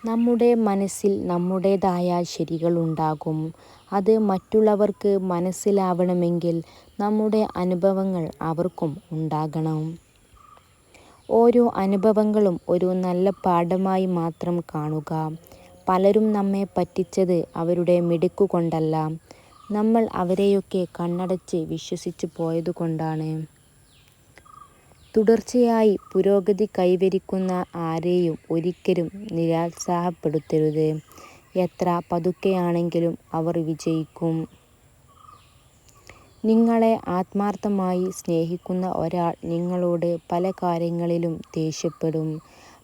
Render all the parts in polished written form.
നമ്മുടെ മനസ്സിൽ നമ്മുടേതായ ശരികളുണ്ടാകും. അത് മറ്റുള്ളവർക്ക് മനസ്സിലാവണമെങ്കിൽ നമ്മുടെ അനുഭവങ്ങൾ അവർക്കും ഉണ്ടാകണം. ഓരോ അനുഭവങ്ങളും ഒരു നല്ല പാഠമായി മാത്രം കാണുക. പലരും നമ്മെ പറ്റിച്ചത് അവരുടെ മിടുക്കുകൊണ്ടല്ല, നമ്മൾ അവരെയൊക്കെ കണ്ണടച്ച് വിശ്വസിച്ചു പോയതുകൊണ്ടാണ്. തുടർച്ചയായി പുരോഗതി കൈവരിക്കുന്ന ആരെയും ഒരിക്കലും നിരുത്സാഹപ്പെടുത്തരുത്. എത്ര പതുക്കെയാണെങ്കിലും അവർ വിജയിക്കും. നിങ്ങളെ ആത്മാർത്ഥമായി സ്നേഹിക്കുന്ന ഒരാൾ നിങ്ങളോട് പല കാര്യങ്ങളിലും ദേഷ്യപ്പെടും.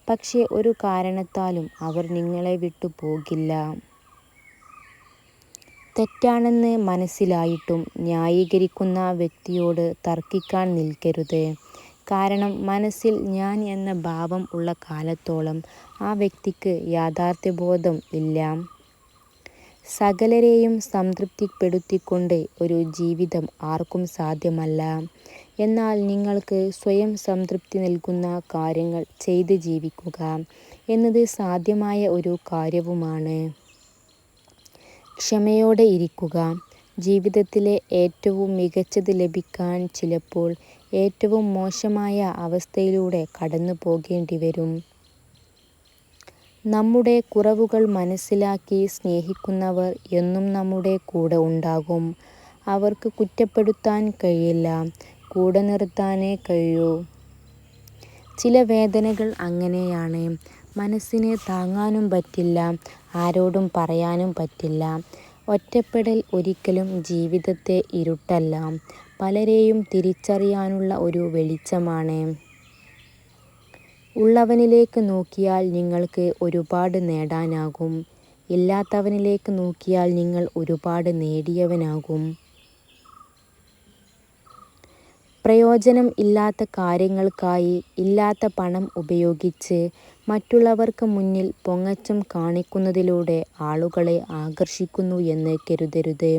പക്ഷേ ഒരു കാരണത്താലും അവർ നിങ്ങളെ വിട്ടു പോകില്ല. തെറ്റാണെന്ന് മനസ്സിലായിട്ടും ന്യായീകരിക്കുന്ന വ്യക്തിയോട് തർക്കിക്കാൻ നിൽക്കരുത്. കാരണം മനസ്സിൽ ഞാൻ എന്ന ഭാവം ഉള്ള കാലത്തോളം ആ വ്യക്തിക്ക് യാഥാർത്ഥ്യബോധം ഇല്ല. സകലരെയും സംതൃപ്തിപ്പെടുത്തിക്കൊണ്ട് ഒരു ജീവിതം ആർക്കും സാധ്യമല്ല. എന്നാൽ നിങ്ങൾക്ക് സ്വയം സംതൃപ്തി നൽകുന്ന കാര്യങ്ങൾ ചെയ്ത് ജീവിക്കുക എന്നത് സാധ്യമായ ഒരു കാര്യവുമാണ്. ക്ഷമയോടെ ഇരിക്കുക. ജീവിതത്തിലെ ഏറ്റവും മികച്ചത് ലഭിക്കാൻ ചിലപ്പോൾ ഏറ്റവും മോശമായ അവസ്ഥയിലൂടെ കടന്നു പോകേണ്ടി വരും. നമ്മുടെ കുറവുകൾ മനസ്സിലാക്കി സ്നേഹിക്കുന്നവർ എന്നും നമ്മുടെ കൂടെ ഉണ്ടാകും. അവർക്ക് കുറ്റപ്പെടുത്താൻ കഴിയില്ല, കൂടെ നിർത്താനേ കഴിയൂ. ചില വേദനകൾ അങ്ങനെയാണ്. മനസ്സിന് താങ്ങാനും പറ്റില്ല, ആരോടും പറയാനും പറ്റില്ല. ഒറ്റപ്പെടൽ ഒരിക്കലും ജീവിതത്തെ ഇരുട്ടല്ല, പലരെയും തിരിച്ചറിയാനുള്ള ഒരു വെളിച്ചമാണ്. ഉള്ളവനിലേക്ക് നോക്കിയാൽ നിങ്ങൾക്ക് ഒരുപാട് നേടാനാകും. ഇല്ലാത്തവനിലേക്ക് നോക്കിയാൽ നിങ്ങൾ ഒരുപാട് നേടിയവനാകും. പ്രയോജനം ഇല്ലാത്ത കാര്യങ്ങൾക്കായി ഇല്ലാത്ത പണം ഉപയോഗിച്ച് മറ്റുള്ളവർക്ക് മുന്നിൽ പൊങ്ങച്ചം കാണിക്കുന്നതിലൂടെ ആളുകളെ ആകർഷിക്കുന്നു എന്ന് കരുതരുത്.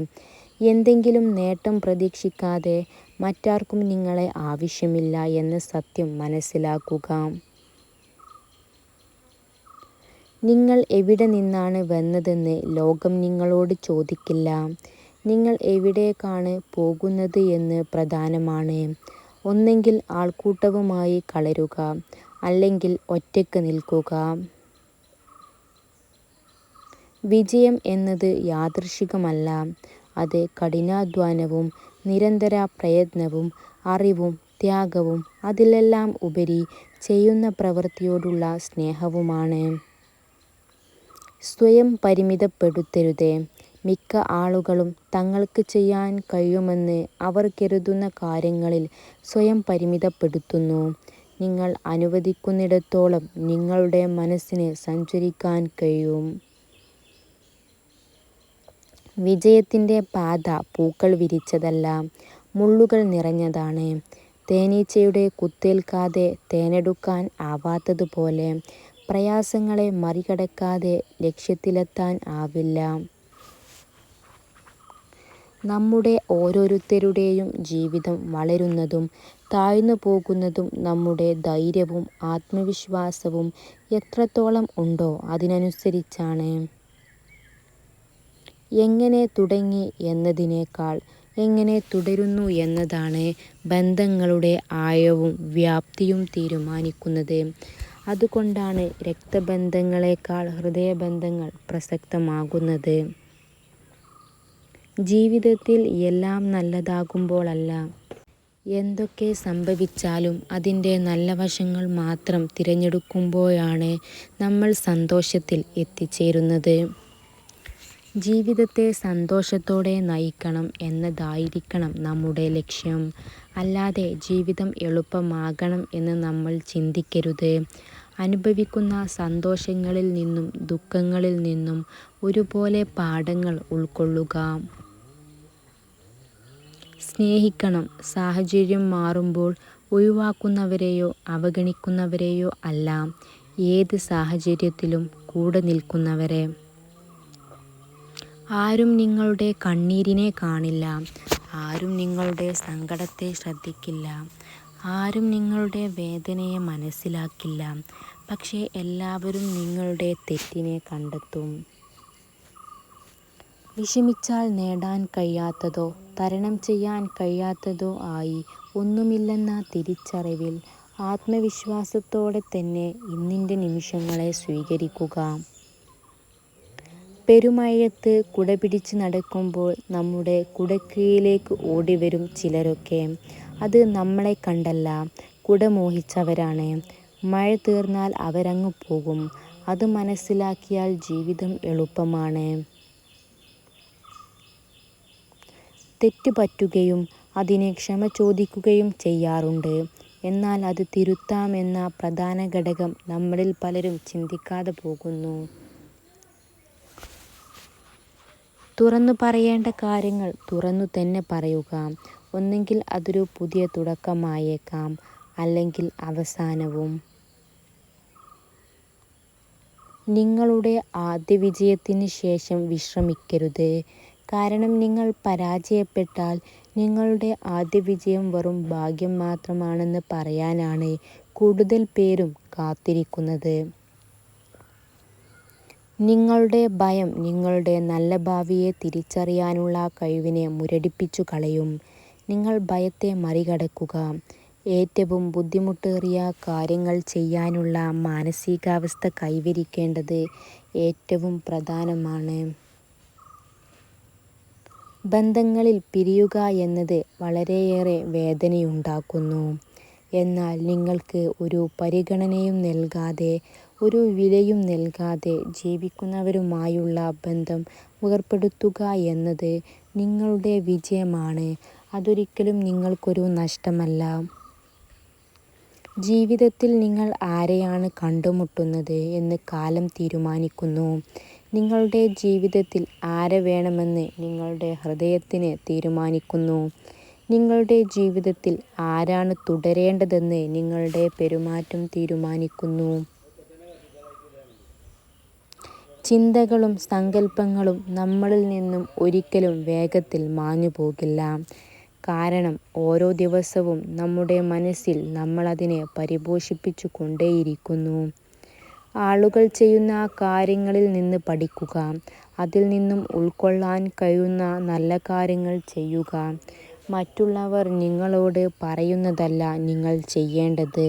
എന്തെങ്കിലും നേട്ടം പ്രതീക്ഷിക്കാതെ മറ്റാർക്കും നിങ്ങളെ ആവശ്യമില്ല എന്ന സത്യം മനസ്സിലാക്കുക. നിങ്ങൾ എവിടെ നിന്നാണ് വന്നതെന്ന് ലോകം നിങ്ങളോട് ചോദിക്കില്ല. നിങ്ങൾ എവിടേക്കാണ് പോകുന്നത് എന്ന് പ്രധാനമാണ്. ഒന്നെങ്കിൽ ആൾക്കൂട്ടവുമായി കലരുക, അല്ലെങ്കിൽ ഒറ്റയ്ക്ക് നിൽക്കുക. വിജയം എന്നത് യാദൃച്ഛികമല്ല, അത് കഠിനാധ്വാനവും നിരന്തര പ്രയത്നവും അറിവും ത്യാഗവും അതിലെല്ലാം ഉപരി ചെയ്യുന്ന പ്രവൃത്തിയോടുള്ള സ്നേഹവുമാണ്. സ്വയം പരിമിതപ്പെടുത്തരുത്. മിക്ക ആളുകളും തങ്ങൾക്ക് ചെയ്യാൻ കഴിയുമെന്ന് അവർ കരുതുന്ന കാര്യങ്ങളിൽ സ്വയം പരിമിതപ്പെടുത്തുന്നു. നിങ്ങൾ അനുവദിക്കുന്നിടത്തോളം നിങ്ങളുടെ മനസ്സിന് സഞ്ചരിക്കാൻ കഴിയും. വിജയത്തിൻ്റെ പാത പൂക്കൾ വിരിച്ചതല്ല, മുള്ളുകൾ നിറഞ്ഞതാണ്. തേനീച്ചയുടെ കുത്തേൽക്കാതെ തേനെടുക്കാൻ ആവാത്തതുപോലെ പ്രയാസങ്ങളെ മറികടക്കാതെ ലക്ഷ്യത്തിലെത്താൻ ആവില്ല. നമ്മുടെ ഓരോരുത്തരുടെയും ജീവിതം വളരുന്നതും താഴ്ന്നു പോകുന്നതും നമ്മുടെ ധൈര്യവും ആത്മവിശ്വാസവും എത്രത്തോളം ഉണ്ടോ അതിനനുസരിച്ചാണ്. എങ്ങനെ തുടങ്ങി എന്നതിനേക്കാൾ എങ്ങനെ തുടരുന്നു എന്നതാണ് ബന്ധങ്ങളുടെ ആഴവും വ്യാപ്തിയും തീരുമാനിക്കുന്നത്. അതുകൊണ്ടാണ് രക്തബന്ധങ്ങളെക്കാൾ ഹൃദയബന്ധങ്ങൾ പ്രസക്തമാകുന്നത്. ജീവിതത്തിൽ എല്ലാം നല്ലതാകുമ്പോഴല്ല, എന്തൊക്കെ സംഭവിച്ചാലും അതിൻ്റെ നല്ല വശങ്ങൾ മാത്രം തിരഞ്ഞെടുക്കുമ്പോഴാണ് നമ്മൾ സന്തോഷത്തിൽ എത്തിച്ചേരുന്നത്. ജീവിതത്തെ സന്തോഷത്തോടെ നയിക്കണം എന്നതായിരിക്കണം നമ്മുടെ ലക്ഷ്യം. അല്ലാതെ ജീവിതം എളുപ്പമാകണം എന്ന് നമ്മൾ ചിന്തിക്കരുത്. അനുഭവിക്കുന്ന സന്തോഷങ്ങളിൽ നിന്നും ദുഃഖങ്ങളിൽ നിന്നും ഒരുപോലെ പാഠങ്ങൾ ഉൾക്കൊള്ളുക. സ്നേഹിക്കണം. സാഹചര്യം മാറുമ്പോൾ ഒഴിവാക്കുന്നവരെയോ അവഗണിക്കുന്നവരെയോ അല്ല, ഏത് സാഹചര്യത്തിലും കൂടെ നിൽക്കുന്നവരെ. ആരും നിങ്ങളുടെ കണ്ണീരിനെ കാണില്ല, ആരും നിങ്ങളുടെ സങ്കടത്തെ ശ്രദ്ധിക്കില്ല, ആരും നിങ്ങളുടെ വേദനയെ മനസ്സിലാക്കില്ല. പക്ഷേ എല്ലാവരും നിങ്ങളുടെ തെറ്റിനെ കണ്ടെത്തും. വിഷമിച്ചാൽ നേടാൻ കഴിയാത്തതോ തരണം ചെയ്യാൻ കഴിയാത്തതോ ആയി ഒന്നുമില്ലെന്ന തിരിച്ചറിവിൽ ആത്മവിശ്വാസത്തോടെ തന്നെ ഇന്നിൻ്റെ നിമിഷങ്ങളെ സ്വീകരിക്കുക. പെരുമഴയത്ത് കുട പിടിച്ച് നടക്കുമ്പോൾ നമ്മുടെ കുടക്കീഴിലേക്ക് ഓടിവരും ചിലരൊക്കെ അത് നമ്മളെ കണ്ടല്ല, കുട മോഹിച്ചവരാണ്. മഴ തീർന്നാൽ അവരങ്ങ് പോകും. അത് മനസ്സിലാക്കിയാൽ ജീവിതം എളുപ്പമാണ്. തെറ്റ് പറ്റുകയും അതിന് ക്ഷമ ചോദിക്കുകയും ചെയ്യാറുണ്ട്. എന്നാൽ അത് തിരുത്താമെന്ന പ്രധാന ഘടകം നമ്മളിൽ പലരും ചിന്തിക്കാതെ പോകുന്നു. തുറന്നു പറയേണ്ട കാര്യങ്ങൾ തുറന്നു തന്നെ പറയുക. ഒന്നെങ്കിൽ അതൊരു പുതിയ തുടക്കമായേക്കാം, അല്ലെങ്കിൽ അവസാനവും. നിങ്ങളുടെ ആദ്യ വിജയത്തിന് ശേഷം വിശ്രമിക്കരുത്. കാരണം നിങ്ങൾ പരാജയപ്പെട്ടാൽ നിങ്ങളുടെ ആദ്യ വിജയം വെറും ഭാഗ്യം മാത്രമാണെന്ന് പറയാനാണ് കൂടുതൽ പേരും കാത്തിരിക്കുന്നത്. നിങ്ങളുടെ ഭയം നിങ്ങളുടെ നല്ല ഭാവിയെ തിരിച്ചറിയാനുള്ള കഴിവിനെ മുരടിപ്പിച്ചു കളയും. നിങ്ങൾ ഭയത്തെ മറികടക്കുക. ഏറ്റവും ബുദ്ധിമുട്ടേറിയ കാര്യങ്ങൾ ചെയ്യാനുള്ള മാനസികാവസ്ഥ കൈവരിക്കേണ്ടത് ഏറ്റവും പ്രധാനമാണ്. ബന്ധങ്ങളിൽ പിരിയുക എന്നത് വളരെയേറെ വേദനയുണ്ടാക്കുന്നു. എന്നാൽ നിങ്ങൾക്ക് ഒരു പരിഗണനയും നൽകാതെ, ഒരു വിലയും നൽകാതെ ജീവിക്കുന്നവരുമായുള്ള ബന്ധം വേർപെടുത്തുക എന്നത് നിങ്ങളുടെ വിജയമാണ്. അതൊരിക്കലും നിങ്ങൾക്കൊരു നഷ്ടമല്ല. ജീവിതത്തിൽ നിങ്ങൾ ആരെയാണ് കണ്ടുമുട്ടുന്നത് എന്ന് കാലം തീരുമാനിക്കുന്നു. നിങ്ങളുടെ ജീവിതത്തിൽ ആരെ വേണമെന്ന് നിങ്ങളുടെ ഹൃദയത്തിന് തീരുമാനിക്കുന്നു. നിങ്ങളുടെ ജീവിതത്തിൽ ആരാണ് തുടരേണ്ടതെന്ന് നിങ്ങളുടെ പെരുമാറ്റം തീരുമാനിക്കുന്നു. ചിന്തകളും സങ്കല്പങ്ങളും നമ്മളിൽ നിന്നും ഒരിക്കലും വേഗത്തിൽ മാഞ്ഞു പോകില്ല. കാരണം ഓരോ ദിവസവും നമ്മുടെ മനസ്സിൽ നമ്മളതിനെ പരിപോഷിപ്പിച്ചു കൊണ്ടേയിരിക്കുന്നു. ആളുകൾ ചെയ്യുന്ന കാര്യങ്ങളിൽ നിന്ന് പഠിക്കുക. അതിൽ നിന്നും ഉൾക്കൊള്ളാൻ കഴിയുന്ന നല്ല കാര്യങ്ങൾ ചെയ്യുക. മറ്റുള്ളവർ നിങ്ങളോട് പറയുന്നതല്ല നിങ്ങൾ ചെയ്യേണ്ടത്.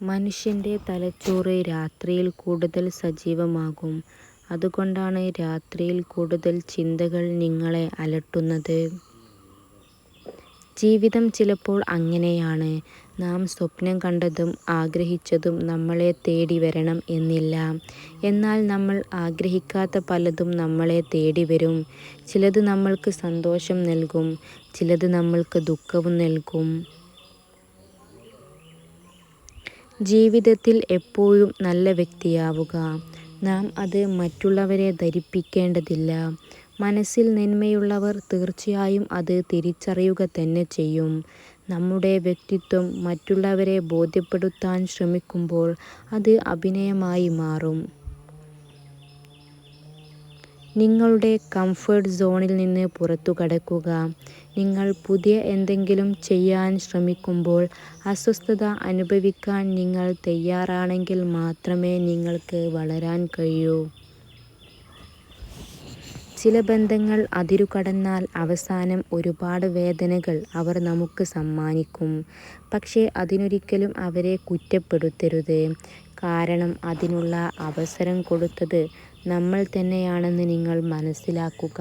മനുഷ്യൻ്റെ തലച്ചോറ് രാത്രിയിൽ കൂടുതൽ സജീവമാകും. അതുകൊണ്ടാണ് രാത്രിയിൽ കൂടുതൽ ചിന്തകൾ നിങ്ങളെ അലട്ടുന്നത്. ജീവിതം ചിലപ്പോൾ അങ്ങനെയാണ്. നാം സ്വപ്നം കണ്ടതും ആഗ്രഹിച്ചതും നമ്മളെ തേടി വരണം എന്നില്ല. എന്നാൽ നമ്മൾ ആഗ്രഹിക്കാത്ത പലതും നമ്മളെ തേടി വരും. ചിലത് നമ്മൾക്ക് സന്തോഷം നൽകും, ചിലത് നമ്മൾക്ക് ദുഃഖവും നൽകും. ജീവിതത്തിൽ എപ്പോഴും നല്ല വ്യക്തിയാവുക. നാം അത് മറ്റുള്ളവരെ ധരിപ്പിക്കേണ്ടതില്ല. മനസ്സിൽ നന്മയുള്ളവർ തീർച്ചയായും അത് തിരിച്ചറിയുക തന്നെ ചെയ്യും. നമ്മുടെ വ്യക്തിത്വം മറ്റുള്ളവരെ ബോധ്യപ്പെടുത്താൻ ശ്രമിക്കുമ്പോൾ അത് അഭിനയമായി മാറും. നിങ്ങളുടെ കംഫർട്ട് സോണിൽ നിന്ന് പുറത്തു കടക്കുക. നിങ്ങൾ പുതിയ എന്തെങ്കിലും ചെയ്യാൻ ശ്രമിക്കുമ്പോൾ അസ്വസ്ഥത അനുഭവിക്കാൻ നിങ്ങൾ തയ്യാറാണെങ്കിൽ മാത്രമേ നിങ്ങൾക്ക് വളരാൻ കഴിയൂ. ചില ബന്ധങ്ങൾ അതിരുകടന്നാൽ അവസാനം ഒരുപാട് വേദനകൾ അവർ നമുക്ക് സമ്മാനിക്കും. പക്ഷേ അതിനൊരിക്കലും അവരെ കുറ്റപ്പെടുത്തരുത്. കാരണം അതിനുള്ള അവസരം കൊടുത്തത് നമ്മൾ തന്നെയാണെന്ന് നിങ്ങൾ മനസ്സിലാക്കുക.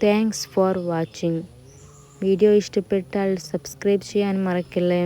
Thanks for watching. വീഡിയോ ഇഷ്ടപ്പെട്ടാൽ സബ്സ്ക്രൈബ് ചെയ്യാൻ മറക്കല്ലേ.